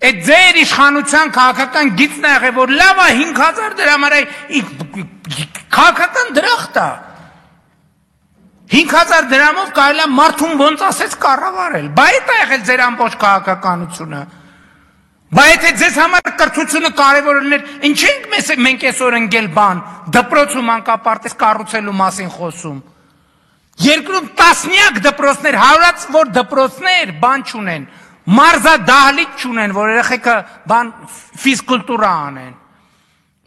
Այդ ձեր իշխանության քաղաքական գիծն է եղել, որ լավ է 5000 դրամ արա քաղաքական դրախտ է։ 5000 դրամով կարելի է մարդուն ոնց ասեց կառավարել։ Բա այդ է եղել ձեր ամբողջ քաղաքականությունը։ Բա եթե ձեզ համար կրթությունը կարևոր լիներ, ինչ ենք մենք այսօր ընկել բան, դպրոցում մանկապարտեզ կառուցելու մասին խոսում։ Երկրում տասնյակ դպրոցներ, հարյուրավոր դպրոցներ բան չունեն, մարզադահլիճ չունեն, որ երեխեքը բան ֆիզկուլտուրա անեն։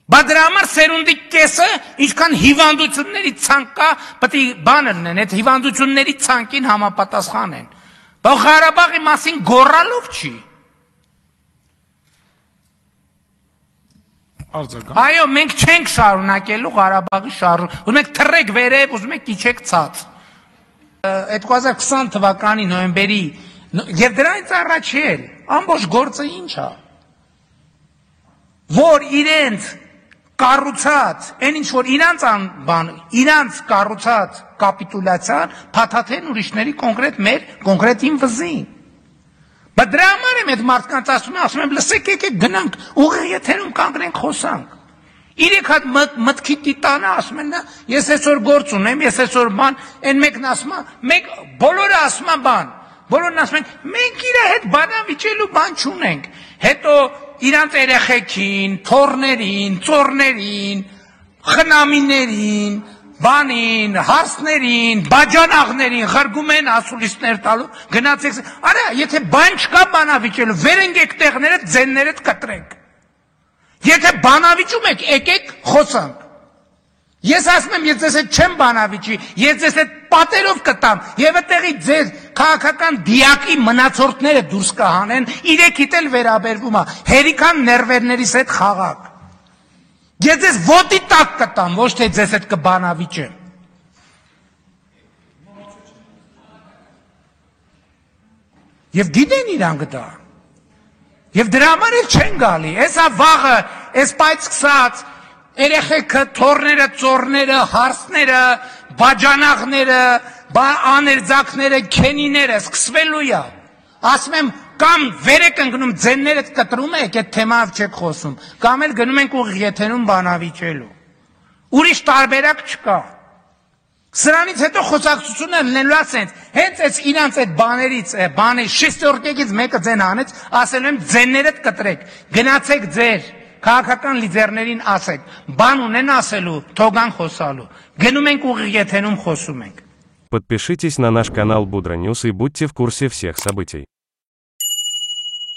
Բա դրա համար սերունդի կեսը ինչքան հիվանդությունների ցանկ կա, պետք է բանը լինեն, այդ հիվանդությունների ցանկին համապատասխան են։ Բա Ղարաբաղի մասին գոռալով չի։ Այո, մենք չենք շարունակելու Ղարաբաղի շարժումը, ուզում եք թռեք վերև, ուզում եք իջեք ցած։ 2020 թվականի նոյեմբերի եւ դրանից առաջ էլ ամբողջ գործը ինչ է, որ իրենց կառուցած, այն ինչ որ իրանց կառուցած կապիտուլյացիան փաթաթեն ուրիշների կոնկրետ իմ վզին։ Բա դրա համար եմ այդ մարդկանց ասում եմ, լսեք, եկեք գնանք, ուղիղ եթերում կանգնենք խոսանք։ 3 հատ մտքի տիտանը ասում են, ես այսօր գործ ունեմ, ես այսօր բան, այն մեկն ասում է, մենք բոլորը ասում են բան, բոլորն ասում են, մենք իր հետ բանավիճելու բան չունենք։ Հետո իրանց երեխեքին, թոռներին, ծոռներին, խնամիներին, բանին, հարսներին, բաջանաղներին ղրգում են ասուլիսներ տալու, գնացեք, արա, եթե բան չկա բանավիճելու, վեր ընկեք տեղներդ, ձեններդ կտրեք։ Եթե բանավիճում եք, եկեք խոսանք։ Ես ասում եմ, ես ձեզ հետ չեմ բանավիճի, ես ձեզ հետ պատերով կտամ, եւ այդտեղի ձեր քաղաքական դիակի մնացորդները դուրս կհանեն, իրեքիդ էլ վերաբերվում է, հերիքան ներվերներիս հետ խաղակ։ Ես ձեզ ոտի տակ կտամ, ոչ թե ձեզ հետ կբանավիճեմ։ Եվ գիտեն իրանք դա։ Եվ դրա համար էլ չեն գալի, այսա վաղը, այս պայծ սկսած, երեխեքը, թոռները, ծոռները, հարսները, բաջանաղները, աներձակները, քենիները, սկսվելու է։ Ասում եմ, կամ վեր եք ընկնում, ձեններդ կտրում եք, այդ թեմայով չեք խոսում, կամ էլ գնում ենք ուղիղ եթերում բանավիճելու։ Ուրիշ տարբերակ չկա։ Սրանից հետո խոսակցությունը լինելու է սենց, հենց այս իրանց այդ բաների շեստորկեքից մեկը ձեն հանեց, ասելու եմ ձեններդ կտրեք, գնացեք ձեր քաղաքական լիդերներին ասեք, բան ունեն ասելու, թողան խոսալու, գնում ենք ուղիղ եթերում խոսում ենք։ Подпишитесь на наш канал Будра Ньюс и будьте в курсе всех событий.